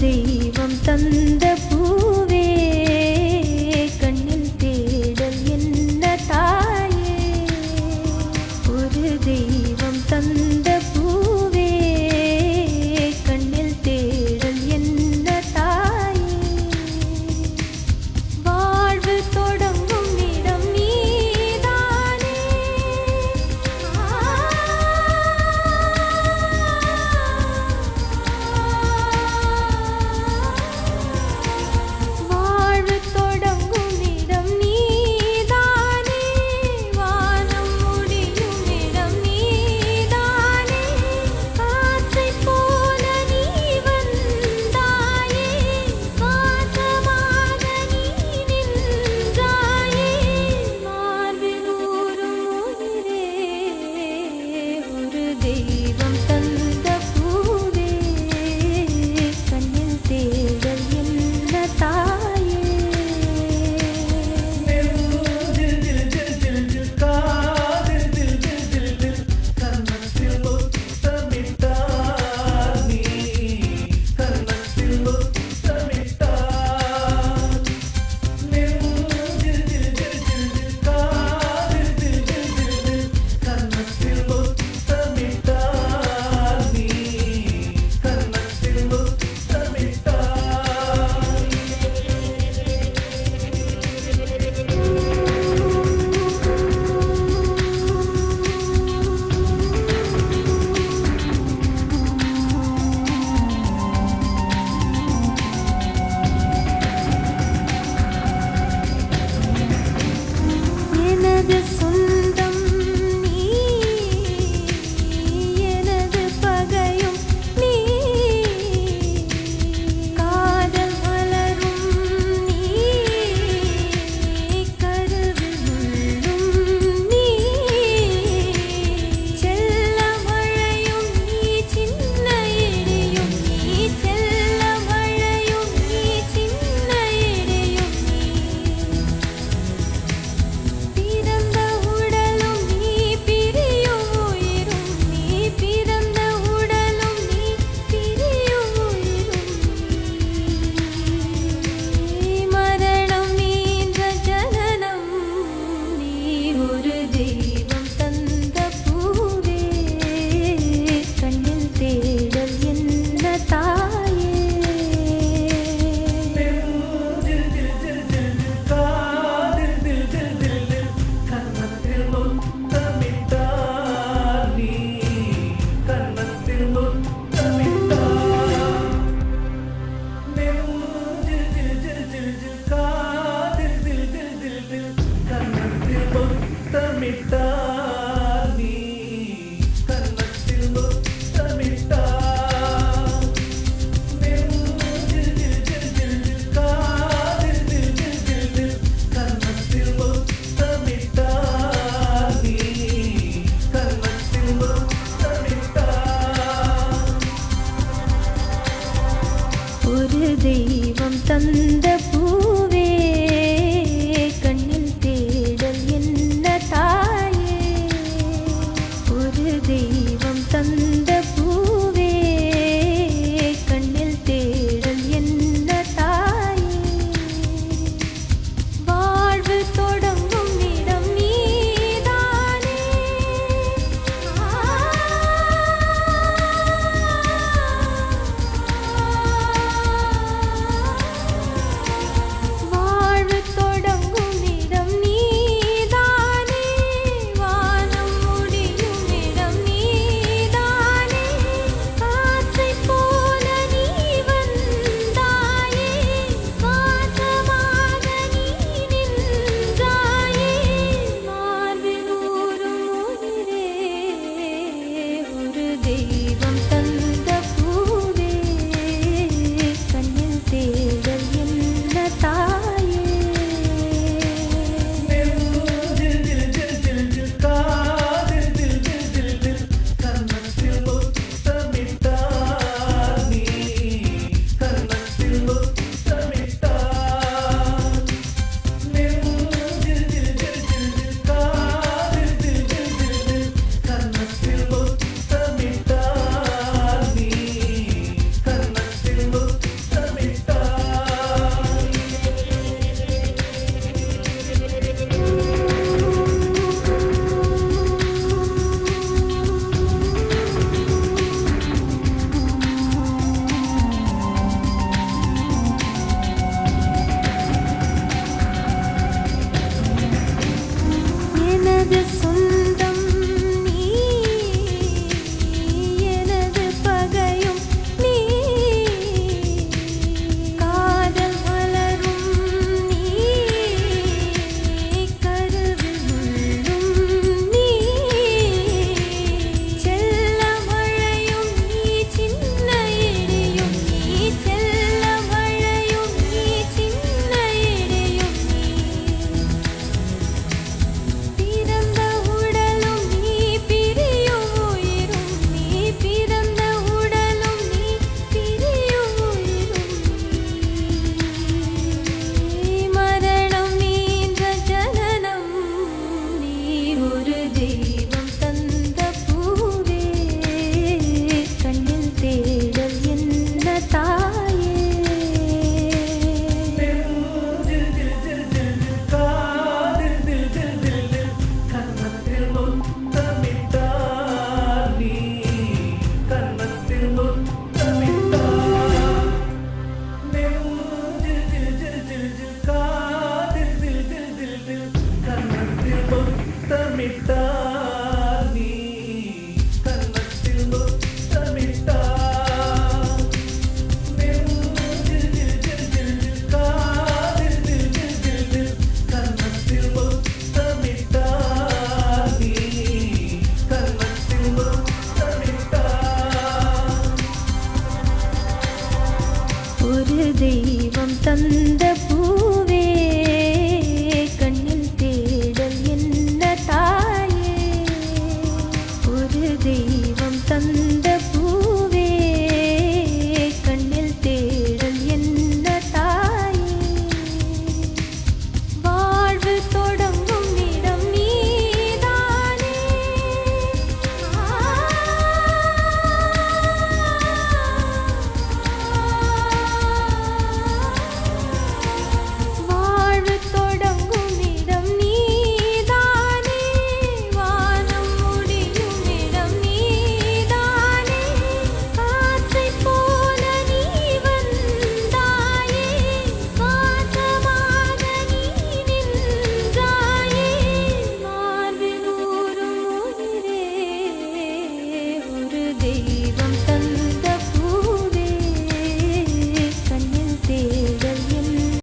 தெய்வம் தந்த பூவே கண்ணில் தேடல் என்ன தாயே ஒரு தெய்வம் தந்த பூவே கண்ணில் தேடல் என்ன தாயே வாழ்வு தொடங்கும் இடம் நீதானே ஒரு தெய்வம் தந்த பூவே கண்ணில் தேடல் என்ன தாயே எனது சொந்தம் நீ, எனது பகையும் நீ, காதல் மலரும் நீ, கருவில் முள்ளும் நீ, செல்ல மழையும் நீ, சின்ன இடியும் நீ, செல்ல மழையும் நீ, சின்ன இடியும் நீ, பிறந்த உடலும் நீ, பிரியும் உயிரும் நீ, பிறந்த உடலும் நீ, பிரியும் உயிரும் நீ, மரணம் நீன்ற ஜனனம் நீ, ஒரு தெய்வம் தந்த பூவே, கண்ணில் தேடல் என்ன தாயே. கன்னத்தில் முத்தமிட்டார் நீ, கன்னத்தில் முத்தமிட்டார். காதில் தில் தில் தில் தில், கன்னத்தில் முத்தமிட்டார் நீ, கன்னத்தில் முத்தமிட்டார். காதில் தில் தில் தில் தில், கன்னத்தில் முத்தமிட்டார் நீ, கன்னத்தில் முத்தமிட்டார். ஒரு தெய்வம் தந்த